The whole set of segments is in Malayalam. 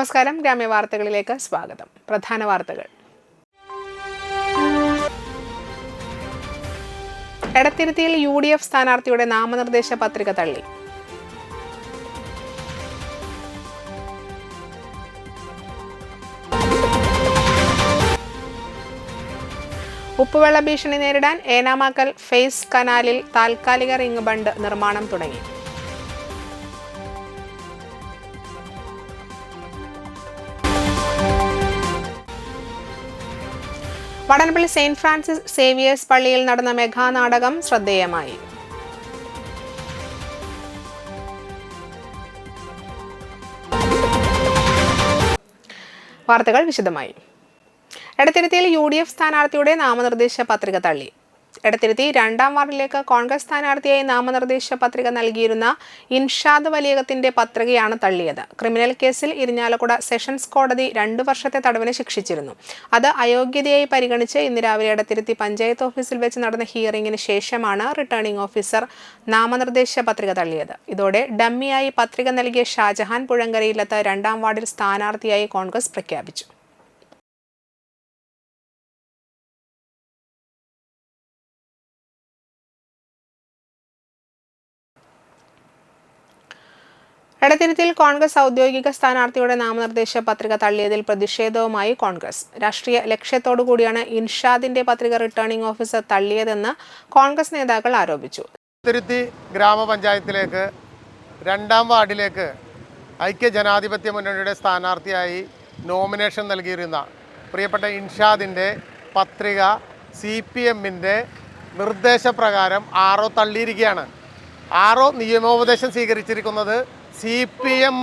നമസ്കാരം, ഗ്രാമ്യ വാർത്തകളിലേക്ക് സ്വാഗതം. പ്രധാന വാർത്തകൾ. എടത്തിരുത്തിയിൽ UDF സ്ഥാനാർത്ഥിയുടെ നാമനിർദ്ദേശ പത്രിക തള്ളി. ഉപ്പുവെള്ള ഭീഷണി നേരിടാൻ ഏനാമാക്കൽ ഫേസ് കനാലിൽ താൽക്കാലിക റിംഗ് ബണ്ട് നിർമ്മാണം തുടങ്ങി. വടനപ്പള്ളി സെയിന്റ് ഫ്രാൻസിസ് സേവിയേഴ്സ് പള്ളിയിൽ നടന്ന മെഗാ നാടകം ശ്രദ്ധേയമായി. വാർത്തകൾ വിശദമായി. എടത്തിരുത്തിയിൽ UDF സ്ഥാനാർത്ഥിയുടെ നാമനിർദ്ദേശ പത്രിക തള്ളി. എടത്തിരുത്തി 2ാം വാർഡിലേക്ക് കോൺഗ്രസ് സ്ഥാനാർത്ഥിയായി നാമനിർദ്ദേശ പത്രിക നൽകിയിരുന്ന ഇൻഷാദ് വലിയകത്തിന്റെ പത്രികയാണ് തള്ളിയത്. ക്രിമിനൽ കേസിൽ ഇരിഞ്ഞാലക്കുട സെഷൻസ് കോടതി 2 വർഷത്തെ തടവിന് ശിക്ഷിച്ചിരുന്നു. അത് അയോഗ്യതയായി പരിഗണിച്ച് ഇന്ന് രാവിലെ എടത്തിരുത്തി പഞ്ചായത്ത് ഓഫീസിൽ വെച്ച് നടന്ന ഹിയറിംഗിന് ശേഷമാണ് റിട്ടേണിംഗ് ഓഫീസർ നാമനിർദ്ദേശ പത്രിക തള്ളിയത്. ഇതോടെ ഡമ്മിയായി പത്രിക നൽകിയ ഷാജഹാൻ പുഴങ്കരയിലത്ത് 2ാം വാർഡിൽ സ്ഥാനാർത്ഥിയായി കോൺഗ്രസ് പ്രഖ്യാപിച്ചു. എടത്തിരുത്തിയിൽ കോൺഗ്രസ് ഔദ്യോഗിക സ്ഥാനാർത്ഥിയുടെ നാമനിർദ്ദേശ പത്രിക തള്ളിയതിൽ പ്രതിഷേധവുമായി കോൺഗ്രസ്. രാഷ്ട്രീയ ലക്ഷ്യത്തോടുകൂടിയാണ് ഇൻഷാദിന്റെ പത്രിക റിട്ടേണിംഗ് ഓഫീസർ തള്ളിയതെന്ന് കോൺഗ്രസ് നേതാക്കൾ ആരോപിച്ചു. എടത്തിരുത്തി ഗ്രാമപഞ്ചായത്തിലേക്ക് 2ാം വാർഡിലേക്ക് ഐക്യജനാധിപത്യ മുന്നണിയുടെ സ്ഥാനാർത്ഥിയായി നോമിനേഷൻ നൽകിയിരുന്ന പ്രിയപ്പെട്ട ഇൻഷാദിൻ്റെ പത്രിക CPMന്റെ നിർദ്ദേശപ്രകാരം RO തള്ളിയിരിക്കുകയാണ്. RO നിയമോപദേശം സ്വീകരിച്ചിരിക്കുന്നത് CPM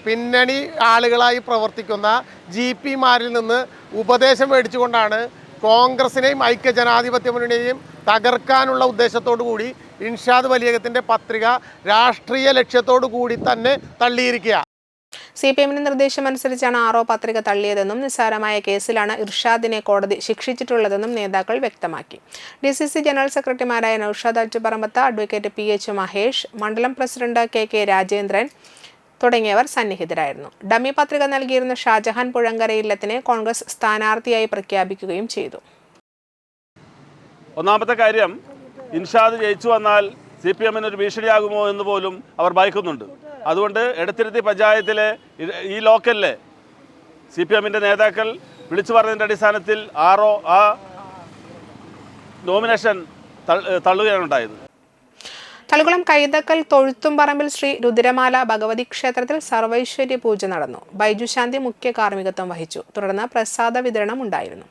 പിന്നണി ആളുകളായി പ്രവർത്തിക്കുന്ന GP മാരിൽ നിന്ന് ഉപദേശം മേടിച്ചുകൊണ്ടാണ് കോൺഗ്രസിനെയും ഐക്യജനാധിപത്യ മുന്നണിയെയും തകർക്കാനുള്ള ഉദ്ദേശത്തോടു കൂടി ഇൻഷാദ് വലിയകത്തിൻ്റെ പത്രിക രാഷ്ട്രീയ ലക്ഷ്യത്തോടു കൂടി തന്നെ തള്ളിയിരിക്കുക. CPMന്റെ നിർദ്ദേശമനുസരിച്ചാണ് RO പത്രിക തള്ളിയതെന്നും നിസ്സാരമായ കേസിലാണ് ഇർഷാദിനെ കോടതി ശിക്ഷിച്ചിട്ടുള്ളതെന്നും നേതാക്കൾ വ്യക്തമാക്കി. DCC ജനറൽ സെക്രട്ടറിമാരായ നൌഷാദ് അറ്റുപറമ്പത്ത്, അഡ്വക്കേറ്റ് PH മഹേഷ്, മണ്ഡലം പ്രസിഡന്റ് KK രാജേന്ദ്രൻ തുടങ്ങിയവർ സന്നിഹിതരായിരുന്നു. ഡമ്മി പത്രിക നൽകിയിരുന്ന ഷാജഹാൻ പുഴങ്കരയില്ലത്തിനെ കോൺഗ്രസ് സ്ഥാനാർത്ഥിയായി പ്രഖ്യാപിക്കുകയും ചെയ്തു. ഒന്നാമത്തെ കാര്യം, ഇൻഷാദ് ജയിച്ചു വന്നാൽ CPMന് ഒരു ഭീഷണിയാകുമോ എന്ന് പോലും അവർ ഭയക്കുന്നുണ്ട്. അതുകൊണ്ട് എടത്തിരുത്തി പഞ്ചായത്തിലെ ഈ ലോക്കലിലെ CPMന്റെ നേതാക്കൾ വിളിച്ചു പറഞ്ഞതിൻ്റെ അടിസ്ഥാനത്തിൽ RO ആ നോമിനേഷൻ തള്ളുകയാണ് ഉണ്ടായത്. തളികുളം കൈതക്കൽ തൊഴുത്തുംപറമ്പിൽ ശ്രീ രുദ്രമാല ഭഗവതി ക്ഷേത്രത്തിൽ സർവൈശ്വര്യ പൂജ നടന്നു. ബൈജുശാന്തി മുഖ്യ കാർമ്മികത്വം വഹിച്ചു. തുടർന്ന് പ്രസാദ വിതരണം ഉണ്ടായിരുന്നു.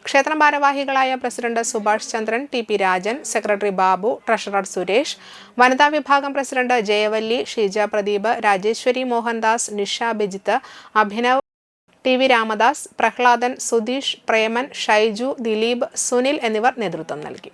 ക്ഷേത്രം ഭാരവാഹികളായ പ്രസിഡന്റ് സുഭാഷ് ചന്ദ്രൻ, TP Rajan, secretary Babu, treasurer Suresh, വനിതാ വിഭാഗം പ്രസിഡന്റ് ജയവല്ലി, ഷീജ പ്രദീപ്, രാജേശ്വരി മോഹൻദാസ്, നിഷ ബിജിത്ത്, അഭിനവ്, TV രാമദാസ്, പ്രഹ്ലാദൻ, സുധീഷ്, പ്രേമൻ, ഷൈജു, ദിലീപ്, സുനിൽ എന്നിവർ നേതൃത്വം നൽകി.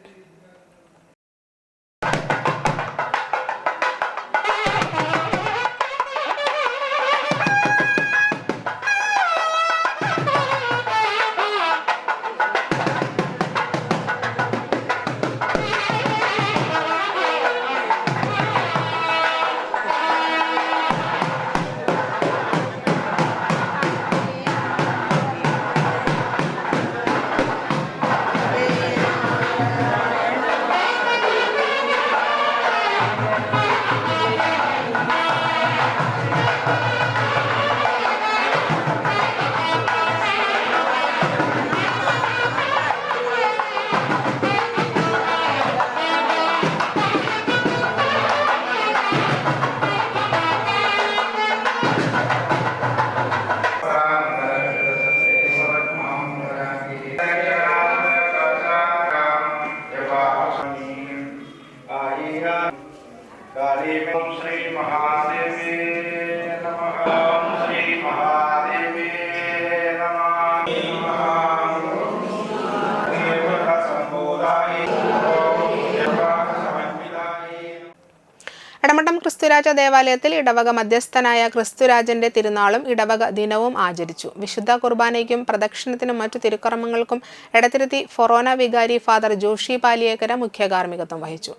ക്രിസ്തുരാജ ദേവാലയത്തിൽ ഇടവക മധ്യസ്ഥനായ ക്രിസ്തുരാജന്റെ തിരുനാളും ഇടവക ദിനവും ആചരിച്ചു. വിശുദ്ധ കുർബാനയ്ക്കും പ്രദക്ഷിണത്തിനും മറ്റു തിരുക്കർമ്മങ്ങൾക്കും എടത്തിരുത്തി ഫൊറോന വികാരി ഫാദർ ജോഷി പാലിയേക്കര മുഖ്യ കാർമ്മികത്വം വഹിച്ചു.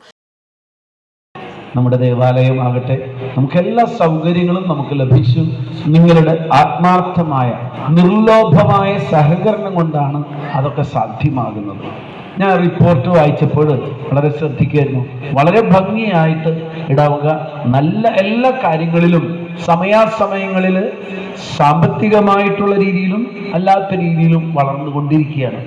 നമ്മുടെ ദേവാലയം ആകട്ടെ, നമുക്ക് എല്ലാ സൗകര്യങ്ങളും നമുക്ക് ലഭിച്ചു. നിങ്ങളുടെ ആത്മാർത്ഥമായ നിർലോഭമായ സഹകരണം കൊണ്ടാണ് അതൊക്കെ സാധ്യമാകുന്നത്. ഞാൻ റിപ്പോർട്ട് വായിച്ചപ്പോൾ വളരെ ശ്രദ്ധിക്കുമായിരുന്നു. വളരെ ഭംഗിയായിട്ട് ഇടവക നല്ല എല്ലാ കാര്യങ്ങളിലും സമയാസമയങ്ങളിൽ സാമ്പത്തികമായിട്ടുള്ള രീതിയിലും അല്ലാത്ത രീതിയിലും വളർന്നുകൊണ്ടിരിക്കുകയാണ്.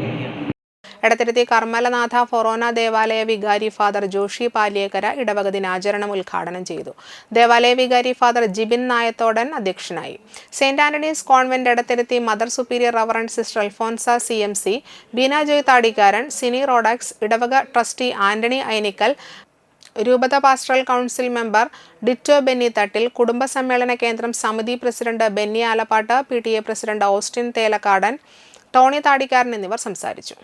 എടത്തിരുത്തി കർമ്മലനാഥ ഫൊറോന ദേവാലയ വികാരി ഫാദർ ജോഷി പാലിയേക്കര ഇടവക ദിനാചരണം ഉദ്ഘാടനം ചെയ്തു. ദേവാലയ വികാരി ഫാദർ ജിബിൻ നായത്തോടൻ അധ്യക്ഷനായി. Saint Antony's convent Edathiruthy mother superior reverend sister Alphonsa CMC, Beena Joy Thadikkaran, Sini Rodex, ഇടവക ട്രസ്റ്റി ആന്റണി ഐനിക്കൽ, രൂപത pastoral council member Ditto Benny Thattil, കുടുംബ സമ്മേളന കേന്ദ്രം സമിതി president Benny Alappatt, PTA president Austin Thelakkadan, Tony Thadikkaran എന്നിവർ സംസാരിച്ചു.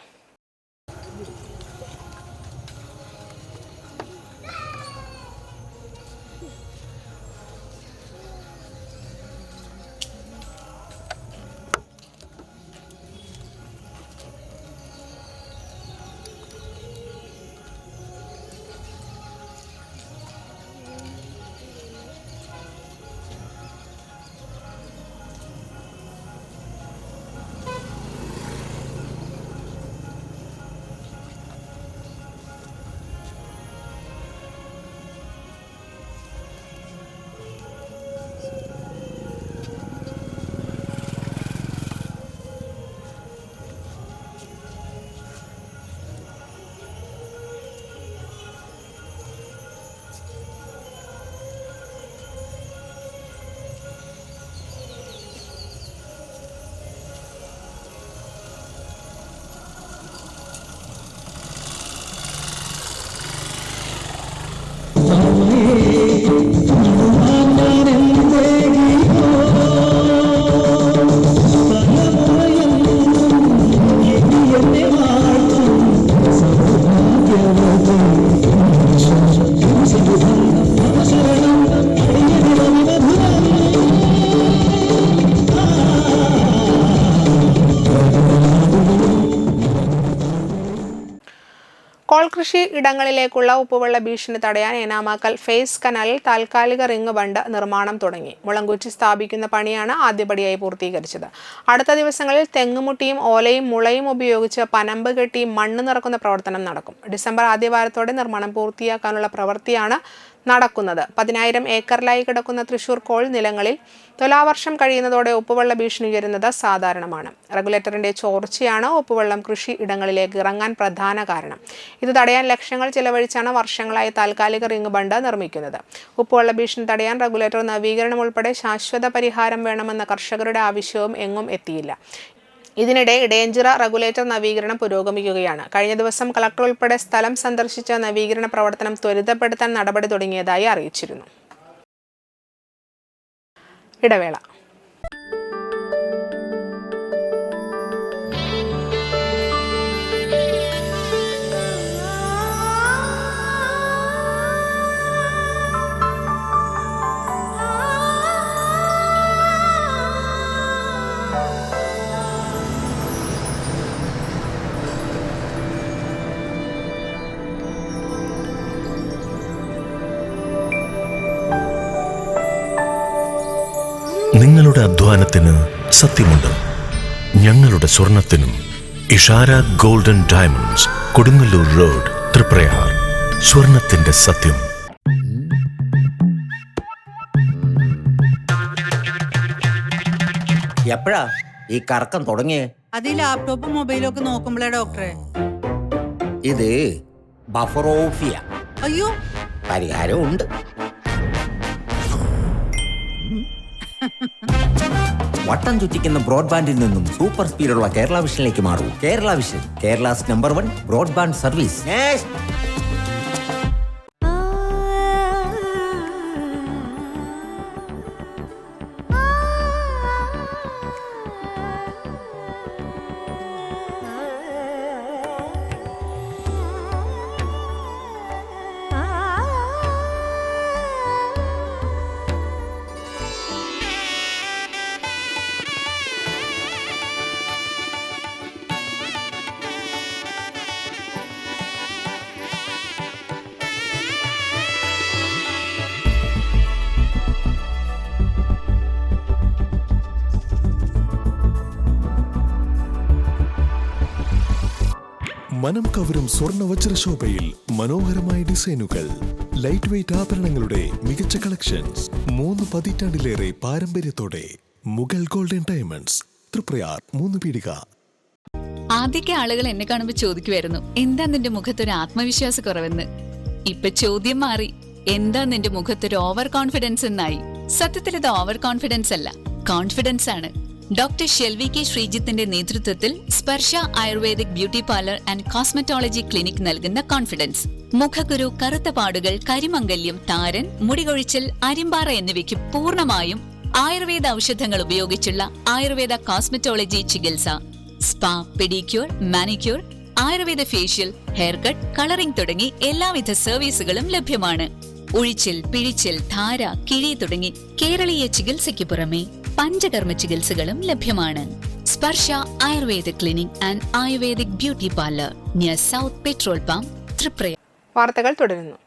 കോൾ കൃഷി ഇടങ്ങളിലേക്കുള്ള ഉപ്പുവെള്ള ഭീഷണി തടയാൻ ഏനാമാക്കൽ ഫേസ് കനാലിൽ താൽക്കാലിക റിംഗ് ബണ്ട് നിർമ്മാണം തുടങ്ങി. മുളങ്കുറ്റി സ്ഥാപിക്കുന്ന പണിയാണ് ആദ്യപടിയായി പൂർത്തീകരിച്ചത്. അടുത്ത ദിവസങ്ങളിൽ തെങ്ങുമുട്ടിയും ഓലയും മുളയും ഉപയോഗിച്ച് പനമ്പ് കെട്ടി മണ്ണ് നിറക്കുന്ന പ്രവർത്തനം നടക്കും. ഡിസംബർ ആദ്യവാരത്തോടെ നിർമ്മാണം പൂർത്തിയാക്കാനുള്ള പ്രവൃത്തിയാണ് നടക്കുന്നത്. 10,000 ഏക്കറിലായി കിടക്കുന്ന തൃശൂർ കോൾ നിലങ്ങളിൽ തുലാവർഷം കഴിയുന്നതോടെ ഉപ്പുവെള്ള ഭീഷണി ഉയരുന്നത് സാധാരണമാണ്. റെഗുലേറ്ററിന്റെ ചോർച്ചയാണ് ഉപ്പുവെള്ളം കൃഷി ഇടങ്ങളിലേക്ക് ഇറങ്ങാൻ പ്രധാന കാരണം. ഇത് തടയാൻ ലക്ഷങ്ങൾ ചെലവഴിച്ചാണ് വർഷങ്ങളായി താൽക്കാലിക റിംഗ് ബണ്ട് നിർമ്മിക്കുന്നത്. ഉപ്പുവെള്ള ഭീഷണി തടയാൻ റെഗുലേറ്റർ നവീകരണം ഉൾപ്പെടെ ശാശ്വത പരിഹാരം വേണമെന്ന കർഷകരുടെ ആവശ്യവും എങ്ങും എത്തിയില്ല. ഇതിനിടെ ഇടയഞ്ചിറ റെഗുലേറ്റർ നവീകരണം പുരോഗമിക്കുകയാണ്. കഴിഞ്ഞ ദിവസം കളക്ടർ ഉൾപ്പെടെ സ്ഥലം സന്ദർശിച്ച നവീകരണ പ്രവർത്തനം ത്വരിതപ്പെടുത്താൻ നടപടി തുടങ്ങിയതായി അറിയിച്ചിരുന്നു. ഇടവേള. നിങ്ങളുടെ അധ്വാനത്തിന് സത്യമുണ്ട്. ഞങ്ങളുടെ സ്വർണത്തിനും. Ishara golden diamonds, Kodungallur road, Triprayar. സ്വർണത്തിന്റെ സത്യം. എപ്പോഴാ ഈ കറക്കം തുടങ്ങിയേ? അത് ഈ ലാപ്ടോപ്പും മൊബൈലും ഒക്കെ നോക്കുമ്പോഴേ ഡോക്ടറെ. ഇത് ബഫറോഫിയ. അയ്യോ, പരിഹാരം ഉണ്ട്. വട്ടം ചുറ്റിക്കുന്ന ബ്രോഡ്ബാൻഡിൽ നിന്നും സൂപ്പർ സ്പീഡുള്ള കേരള വിഷനിലേക്ക് മാറൂ. Kerala vision, Kerala's number 1 broadband service. മനം കവരും സ്വർണ്ണ വജ്രശോഭയിൽ മനോഹരമായ ഡിസൈനുകൾ, ലൈറ്റ് വെയ്റ്റ് ആഭരണങ്ങളുടെ മികച്ച കളക്ഷൻസ്, 3 പതിറ്റാണ്ടിലേറെ പാരമ്പര്യത്തോടെ മുഗൾ ഗോൾഡൻ ഡയമണ്ട്സ്, തൃപ്രയാർ 3 പീടിക. ആദ്യമൊക്കെ ആളുകൾ എന്നെ കാണുമ്പോൾ ചോദിക്കുമായിരുന്നു, എന്താ നിന്റെ മുഖത്തൊരു ആത്മവിശ്വാസ കുറവെന്ന്. ഇപ്പൊ ചോദ്യം മാറി, എന്താ നിന്റെ മുഖത്തൊരു ഓവർ കോൺഫിഡൻസ് എന്നായി. സത്യത്തിൽ ഇത് ഓവർ കോൺഫിഡൻസ് അല്ല, കോൺഫിഡൻസ് ആണ്. ഡോക്ടർ ഷെൽവി കെ ശ്രീജിത്തിന്റെ നേതൃത്വത്തിൽ Sparsha ayurvedic beauty parlour and cosmetology clinic നൽകുന്ന കോൺഫിഡൻസ്. മുഖക്കുരു, കറുത്ത പാടുകൾ, കരിമംഗല്യം, താരൻ, മുടികൊഴിച്ചൽ, അരിമ്പാറ എന്നിവയ്ക്ക് പൂർണ്ണമായും ആയുർവേദ ഔഷധങ്ങൾ ഉപയോഗിച്ചുള്ള ആയുർവേദ കോസ്മെറ്റോളജി ചികിത്സ, spa, pedicure, manicure, Ayurveda facial, hair cut, colouring തുടങ്ങി എല്ലാവിധ സർവീസുകളും ലഭ്യമാണ്. ഉഴിച്ചിൽ, പിഴിച്ചിൽ, ധാര, കിഴി തുടങ്ങി കേരളീയ ചികിത്സയ്ക്ക് പുറമെ പഞ്ചകർമ്മ ചികിത്സകളും ലഭ്യമാണ്. Sparsha Ayurveda clinic and ayurvedic beauty parlour near south petrol pump, Triprayar. വാർത്തകൾ തുടരുന്നു.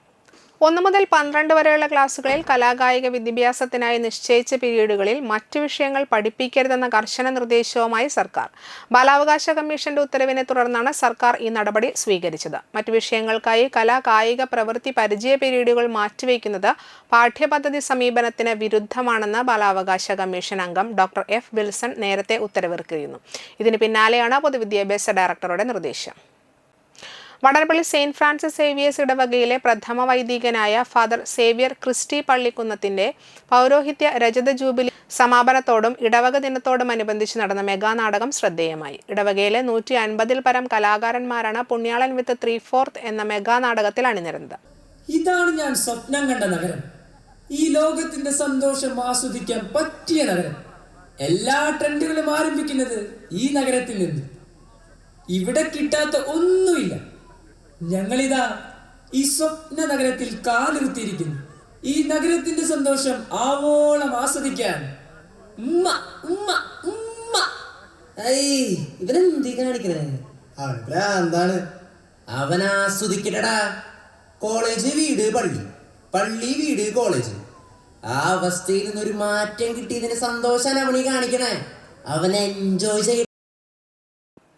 1 മുതൽ 12 വരെയുള്ള ക്ലാസുകളിൽ കലാകായിക വിദ്യാഭ്യാസത്തിനായി നിശ്ചയിച്ച പീരീഡുകളിൽ മറ്റു വിഷയങ്ങൾ പഠിപ്പിക്കരുതെന്ന കർശന നിർദ്ദേശവുമായി സർക്കാർ. ബാലാവകാശ കമ്മീഷന്റെ ഉത്തരവിനെ തുടർന്നാണ് സർക്കാർ ഈ നടപടി സ്വീകരിച്ചത്. മറ്റു വിഷയങ്ങൾക്കായി കായിക പ്രവൃത്തി പരിചയ പീരീഡുകൾ മാറ്റിവെക്കുന്നത് പാഠ്യപദ്ധതി സമീപനത്തിന് വിരുദ്ധമാണെന്ന് ബാലാവകാശ കമ്മീഷൻ അംഗം ഡോക്ടർ എഫ് വിൽസൺ നേരത്തെ ഉത്തരവിറക്കിയിരുന്നു. ഇതിന് പിന്നാലെയാണ് പൊതുവിദ്യാഭ്യാസ ഡയറക്ടറുടെ നിർദ്ദേശം. വടനപ്പള്ളി സെയിന്റ് ഫ്രാൻസിസ് സേവിയേഴ്സ് ഇടവകയിലെ പ്രഥമ വൈദികനായ ഫാദർ സേവ്യർ ക്രിസ്റ്റി പള്ളിക്കുന്നത്തിന്റെ പൗരോഹിത്യ രജത ജൂബിലി സമാപനത്തോടും ഇടവക ദിനത്തോടും അനുബന്ധിച്ച് നടന്ന മെഗാ നാടകം ശ്രദ്ധേയമായി. ഇടവകയിലെ 150-ൽ പരം കലാകാരന്മാരാണ് പുണ്യാളൻ വിത്ത് 3/4 എന്ന മെഗാ നാടകത്തിൽ അണിനിരന്നത്. ഇതാണ് ഞാൻ സ്വപ്നം കണ്ട നഗരം, ഈ ലോകത്തിന്റെ സന്തോഷം ആസ്വദിക്കാൻ പറ്റിയ നഗരം. എല്ലാ ട്രെൻഡുകളും ആരംഭിക്കുന്നത് ഈ നഗരത്തിൽ നിന്ന്. ഇവിടെ കിട്ടാത്ത ഒന്നുമില്ല. ഞങ്ങളിതാ ഈ സ്വപ്ന നഗരത്തിൽ കാലുകുത്തിയിരിക്കുന്നു. ഈ നഗരത്തിന്റെ സന്തോഷം ആവോളം ആസ്വദിക്കാൻ. ഇവനെന്തി കാണിക്കണേ? എന്താണ് അവൻ ആസ്വദിക്കട്ടടാ. കോളേജ് വീട് പള്ളി, പള്ളി വീട് കോളേജ്. ആ അവസ്ഥയിൽ നിന്നൊരു മാറ്റം കിട്ടിയതിന് സന്തോഷാണ് അവനീ കാണിക്കണേ. അവൻ എൻജോയ് ചെയ്യ.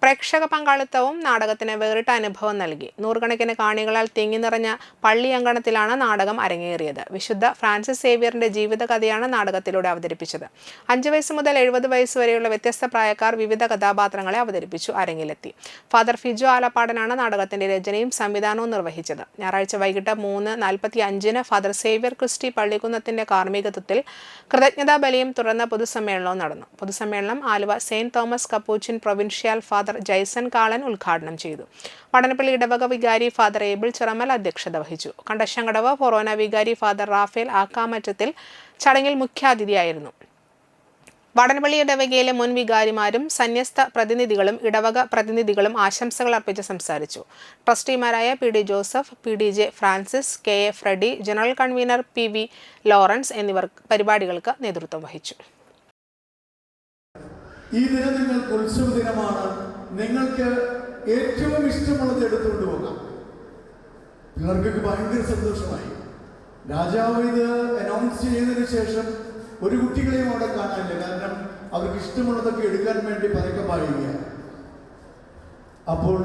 പ്രേക്ഷക പങ്കാളിത്തവും നാടകത്തിന് വേറിട്ട അനുഭവം നൽകി. 100കണക്കിന് കാണികളാൽ തിങ്ങി നിറഞ്ഞ പള്ളി അങ്കണത്തിലാണ് നാടകം അരങ്ങേറിയത്. വിശുദ്ധ ഫ്രാൻസിസ് സേവ്യറിന്റെ ജീവിതകഥയാണ് നാടകത്തിലൂടെ അവതരിപ്പിച്ചത്. 5 വയസ്സ് മുതൽ 70 വയസ്സ് വരെയുള്ള വ്യത്യസ്ത പ്രായക്കാർ വിവിധ കഥാപാത്രങ്ങളെ അവതരിപ്പിച്ചു അരങ്ങിലെത്തി. ഫാദർ ഫിജോ ആലപ്പാടനാണ് നാടകത്തിന്റെ രചനയും സംവിധാനവും നിർവഹിച്ചത്. ഞായറാഴ്ച വൈകിട്ട് 3:45 ഫാദർ സേവ്യർ ക്രിസ്റ്റി പള്ളിക്കുന്നത്തിന്റെ കാർമ്മികത്വത്തിൽ കൃതജ്ഞതാ ബലിയും തുടർന്ന് പൊതുസമ്മേളനവും നടന്നു. പൊതുസമ്മേളനം Aluva saint Thomas Capuchin provincial father Jaison Kalan ഉദ്ഘാടനം ചെയ്തു. വടനപ്പള്ളി ഇടവക വികാരി ഫാദർ ഏബിൾ ചിറമൽ അധ്യക്ഷത വഹിച്ചു. കണ്ടശങ്കടവ് ഫൊറോന വികാരി ഫാദർ റാഫേൽ ആക്കാമറ്റത്തിൽ ചടങ്ങിൽ മുഖ്യാതിഥിയായിരുന്നു. വടനപ്പള്ളി ഇടവകയിലെ മുൻ വികാരിമാരും സന്യസ്ത പ്രതിനിധികളും ഇടവക പ്രതിനിധികളും ആശംസകൾ അർപ്പിച്ച് സംസാരിച്ചു. ട്രസ്റ്റിമാരായ PD Joseph, PDJ Francis, KA Freddy, general convener PV Lawrence എന്നിവർ പരിപാടികൾക്ക് നേതൃത്വം വഹിച്ചു. ഈ ദിനം നിങ്ങൾക്ക് ഉത്സവ ദിനമാണ്. നിങ്ങൾക്ക് ഏറ്റവും ഇഷ്ടമുള്ളത് എടുത്തുകൊണ്ട് പോകാം. പിള്ളേർക്കൊക്കെ ഭയങ്കര സന്തോഷമായി. രാജാവ് ഇത് അനൗൺസ് ചെയ്തതിന് ശേഷം ഒരു കുട്ടികളെയും അവിടെ കാണാനില്ല. കാരണം അവർക്ക് ഇഷ്ടമുള്ളതൊക്കെ എടുക്കാൻ വേണ്ടി പതുക്കെ പായുകയാണ്. അപ്പോൾ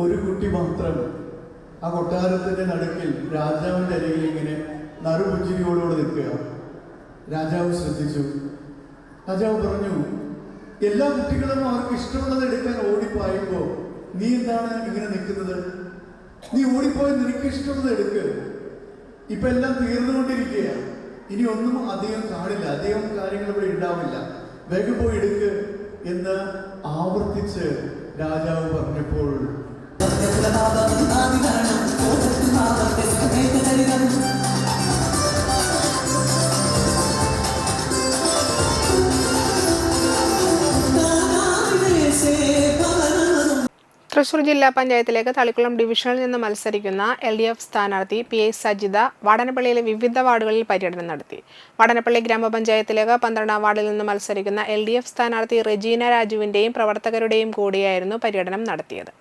ഒരു കുട്ടി മാത്രം ആ കൊട്ടാരത്തിന്റെ നടുക്കിൽ രാജാവിന്റെ അരികിൽ ഇങ്ങനെ നറുപുഞ്ചിരിയോടുകൂടെ നിൽക്കുക. രാജാവ് ശ്രദ്ധിച്ചു. രാജാവ് പറഞ്ഞു, എല്ലാ കുട്ടികളും അവർക്ക് ഇഷ്ടമുള്ളത് എടുക്കാൻ ഓടിപ്പായുമ്പോൾ നീ എന്താണ് ഇങ്ങനെ നിൽക്കുന്നത്? നീ ഓടിപ്പോയി നിനക്ക് ഇഷ്ടമുള്ളത് എടുക്ക്. ഇപ്പൊ എല്ലാം തീർന്നുകൊണ്ടിരിക്കുകയാണ്. ഇനി ഒന്നും അധികം കാണില്ല, അധികം കാര്യങ്ങൾ ഇവിടെ ഉണ്ടാവില്ല. വേഗം പോയി എടുക്ക് എന്ന് ആവർത്തിച്ച് രാജാവ് പറഞ്ഞപ്പോൾ തൃശൂർ ജില്ലാ പഞ്ചായത്തിലേക്ക് തളിക്കുളം ഡിവിഷനിൽ നിന്ന് മത്സരിക്കുന്ന LDF സ്ഥാനാർത്ഥി PI സജിത വടനപ്പള്ളിയിലെ വിവിധ വാർഡുകളിൽ പര്യടനം നടത്തി. വടനപ്പള്ളി ഗ്രാമപഞ്ചായത്തിലേക്ക് 12ാം വാർഡിൽ നിന്ന് മത്സരിക്കുന്ന LDF സ്ഥാനാർത്ഥി റെജീന രാജുവിന്റെയും പ്രവർത്തകരുടെയും കൂടിയായിരുന്നു പര്യടനം നടത്തിയത്.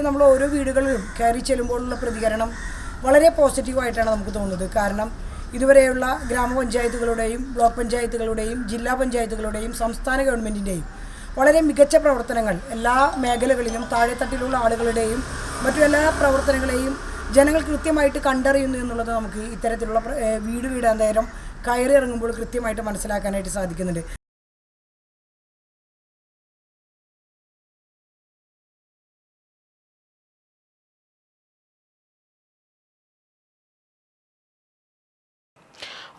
നമ്മൾ ഓരോ വീടുകളിലും കയറി ചെല്ലുമ്പോഴുള്ള പ്രതികരണം വളരെ പോസിറ്റീവായിട്ടാണ് നമുക്ക് തോന്നുന്നത്. കാരണം ഇതുവരെയുള്ള ഗ്രാമപഞ്ചായത്തുകളുടെയും ബ്ലോക്ക് പഞ്ചായത്തുകളുടെയും ജില്ലാ പഞ്ചായത്തുകളുടെയും സംസ്ഥാന ഗവൺമെൻറ്റിൻ്റെയും വളരെ മികച്ച പ്രവർത്തനങ്ങൾ എല്ലാ മേഖലകളിലും താഴെത്തട്ടിലുള്ള ആളുകളുടെയും മറ്റു എല്ലാ പ്രവർത്തനങ്ങളെയും ജനങ്ങൾ കൃത്യമായിട്ട് കണ്ടറിയുന്നു എന്നുള്ളത് നമുക്ക് ഇത്തരത്തിലുള്ള വീടാന്തരം കയറി ഇറങ്ങുമ്പോൾ കൃത്യമായിട്ട് മനസ്സിലാക്കാനായിട്ട് സാധിക്കുന്നുണ്ട്.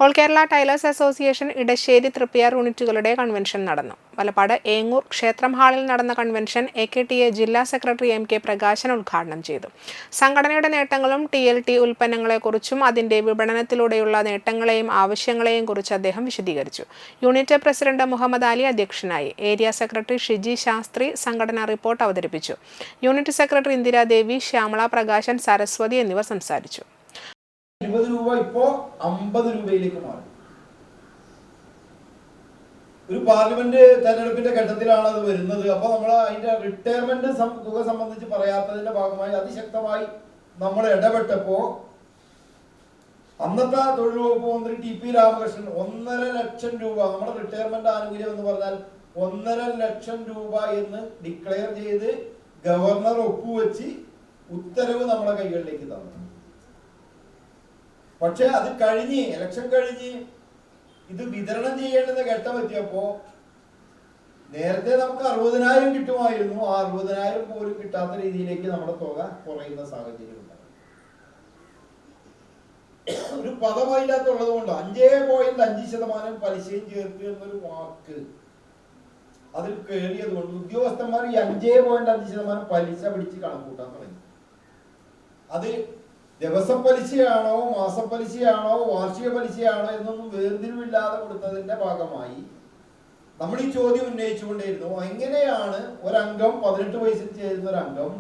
All Kerala tailors association Edassery Triprayar യൂണിറ്റുകളുടെ കൺവെൻഷൻ നടന്നു. വലപ്പാട് ഏങ്ങൂർ ക്ഷേത്രം ഹാളിൽ നടന്ന കൺവെൻഷൻ AKTA ജില്ലാ സെക്രട്ടറി MK പ്രകാശൻ ഉദ്ഘാടനം ചെയ്തു. സംഘടനയുടെ നേട്ടങ്ങളും TLT ഉൽപ്പന്നങ്ങളെക്കുറിച്ചും അതിന്റെ വിപണനത്തിലൂടെയുള്ള നേട്ടങ്ങളെയും ആവശ്യങ്ങളെയും കുറിച്ച് അദ്ദേഹം വിശദീകരിച്ചു. യൂണിറ്റ് പ്രസിഡന്റ് മുഹമ്മദ് അലി അധ്യക്ഷനായി. ഏരിയ സെക്രട്ടറി ഷിജി ശാസ്ത്രി സംഘടനാ റിപ്പോർട്ട് അവതരിപ്പിച്ചു. യൂണിറ്റ് സെക്രട്ടറി ഇന്ദിരാദേവി, ശ്യാമള പ്രകാശൻ, സരസ്വതി എന്നിവർ സംസാരിച്ചു. 20 രൂപ ഇപ്പോൾ 50 രൂപയിലേക്ക് മാറി. ഒരു പാർലമെന്റ് തെരഞ്ഞെടുപ്പിന്റെ ഘട്ടത്തിലാണ് അത് വരുന്നത്. അപ്പോൾ നമ്മൾ അതിന്റെ റിട്ടയർമെന്റ് തുക സംബന്ധിച്ച് പറയാത്തതിന്റെ ഭാഗമായി അതിശക്തമായി നമ്മൾ ഇടപെട്ടപ്പോൾ അന്നത്തെ തൊഴിൽ വകുപ്പ് മന്ത്രി TP രാമകൃഷ്ണൻ 1.5 ലക്ഷം രൂപ, നമ്മുടെ റിട്ടയർമെന്റ് ആനുകൂല്യം എന്ന് പറഞ്ഞാൽ 1.5 ലക്ഷം രൂപ എന്ന് ഡിക്ലെയർ ചെയ്ത് ഗവർണർ ഒപ്പുവെച്ച് ഉത്തരവ് നമ്മുടെ കൈകളിലേക്ക് തന്നു. പക്ഷെ അത് കഴിഞ്ഞ് ഇലക്ഷൻ കഴിഞ്ഞ് ഇത് വിതരണം ചെയ്യേണ്ടുന്ന ഘട്ടം എത്തിയപ്പോ നേരത്തെ നമുക്ക് 60,000 കിട്ടുമായിരുന്നു. ആ 60,000 പോലും കിട്ടാത്ത രീതിയിലേക്ക് നമ്മുടെ തുക കുറയുന്ന സാഹചര്യം ഉണ്ടായി. ഒരു പദമില്ലാത്തുള്ളത് കൊണ്ട് 5.5% പലിശയും ചേർത്ത് എന്നൊരു വാക്ക് അതിൽ കയറിയത് കൊണ്ട് ഉദ്യോഗസ്ഥന്മാർ ഈ 5.5% പലിശ പിടിച്ച് കണക്കൂട്ടാൻ തുടങ്ങി. അത് ദിവസം പലിശയാണോ, മാസപ്പലിശയാണോ, വാർഷിക പലിശയാണോ എന്നൊന്നും വേർതിരിവില്ലാതെ കൊടുത്തതിന്റെ ഭാഗമായി നമ്മൾ ഈ ചോദ്യം ഉന്നയിച്ചുകൊണ്ടേയിരുന്നു. എങ്ങനെയാണ് ഒരംഗം 18 വയസ്സിൽ ചേരുന്ന ഒരു അംഗം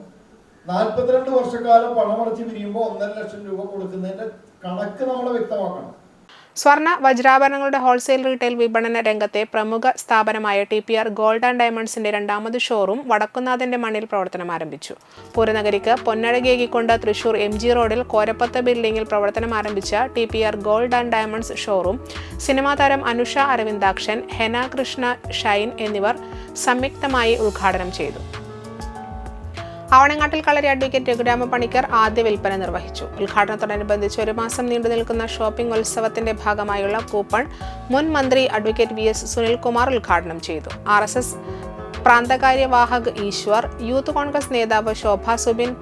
42 വർഷക്കാലം പണമടച്ച് പിരിയുമ്പോൾ 1.5 ലക്ഷം രൂപ കൊടുക്കുന്നതിന്റെ കണക്ക് നമ്മൾ വ്യക്തമാക്കണം. സ്വർണ്ണ വജ്രാഭരണങ്ങളുടെ ഹോൾസെയിൽ റീറ്റെയിൽ വിപണന രംഗത്തെ പ്രമുഖ സ്ഥാപനമായ TPR ഗോൾഡ് ആൻഡ് ഡയമണ്ട്സിന്റെ രണ്ടാമത് ഷോറൂം വടക്കുന്നാഥന്റെ മണ്ണിൽ പ്രവർത്തനം ആരംഭിച്ചു. പൂരനഗരിക്ക് പൊന്നഴകേകിക്കൊണ്ട് തൃശൂർ MG റോഡിൽ കോരപ്പത്ത് ബിൽഡിംഗിൽ പ്രവർത്തനം ആരംഭിച്ച TPR gold and diamonds showroom cinema താരം അനുഷ അരവിന്ദാക്ഷൻ, ഹെന കൃഷ്ണ ഷൈൻ എന്നിവർ സംയുക്തമായി ഉദ്ഘാടനം ചെയ്തു. ആവണങ്ങാട്ടിൽ കളരി അഡ്വക്കേറ്റ് രഘുരാമ പണിക്കർ ആദ്യ വിൽപ്പന നിർവഹിച്ചു. ഉദ്ഘാടനത്തോടനുബന്ധിച്ച് 1 മാസം നീണ്ടു നിൽക്കുന്ന ഷോപ്പിംഗ് ഉത്സവത്തിന്റെ ഭാഗമായുള്ള കൂപ്പൺ മുൻ മന്ത്രി അഡ്വക്കേറ്റ് VS സുനിൽകുമാർ ഉദ്ഘാടനം ചെയ്തു. RSS പ്രാന്തകാര്യവാഹക് ഈശ്വർ, യൂത്ത് കോൺഗ്രസ് നേതാവ് Shobha Subin,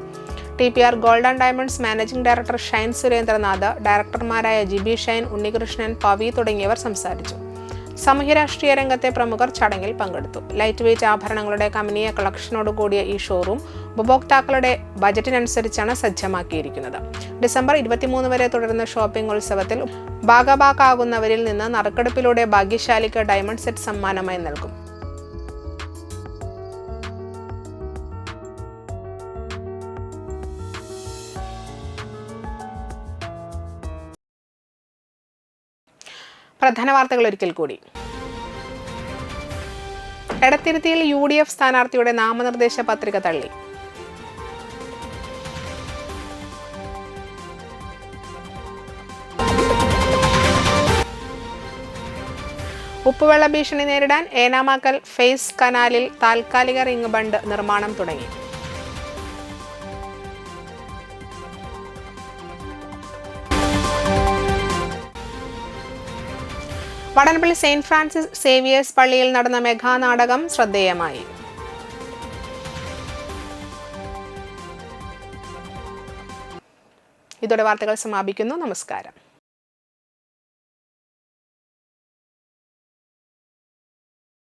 TPR gold and diamonds managing director Shine Surendranath, ഡയറക്ടർമാരായ ജിബി ഷൈൻ, ഉണ്ണികൃഷ്ണൻ, പവി തുടങ്ങിയവർ സംസാരിച്ചു. സാമൂഹ്യ രാഷ്ട്രീയ രംഗത്തെ പ്രമുഖർ ചടങ്ങിൽ പങ്കെടുത്തു. ലൈറ്റ് വെയ്റ്റ് ആഭരണങ്ങളുടെ കമനീയ കളക്ഷനോടുകൂടിയ ഈ ഷോറൂം ഉപഭോക്താക്കളുടെ ബജറ്റിനനുസരിച്ചാണ് സജ്ജമാക്കിയിരിക്കുന്നത്. ഡിസംബർ 23 വരെ തുടരുന്ന ഷോപ്പിംഗ് ഉത്സവത്തിൽ ഭാഗഭാക്കാകുന്നവരിൽ നിന്ന് നറുക്കെടുപ്പിലൂടെ ഭാഗ്യശാലിക്ക് ഡയമണ്ട് സെറ്റ് സമ്മാനമായി നൽകും. പ്രധാന വാർത്തകൾ ഒരിക്കൽ കൂടി. എടത്തിരുത്തിയിൽ UDF സ്ഥാനാർത്ഥിയുടെ നാമനിർദ്ദേശ പത്രിക തള്ളി. ഉപ്പുവെള്ള ഭീഷണി നേരിടാൻ ഏനാമാക്കൽ ഫേസ് കനാലിൽ താൽക്കാലിക റിംഗ് ബണ്ട് നിർമ്മാണം തുടങ്ങി. വടൻപള്ളി സെയിന്റ് ഫ്രാൻസിസ് സേവിയേഴ്സ് പള്ളിയിൽ നടന്ന മെഗാ നാടകം ശ്രദ്ധേയമായി. ഇതോടെ വാർത്തകൾ സമാപിക്കുന്നു. നമസ്കാരം.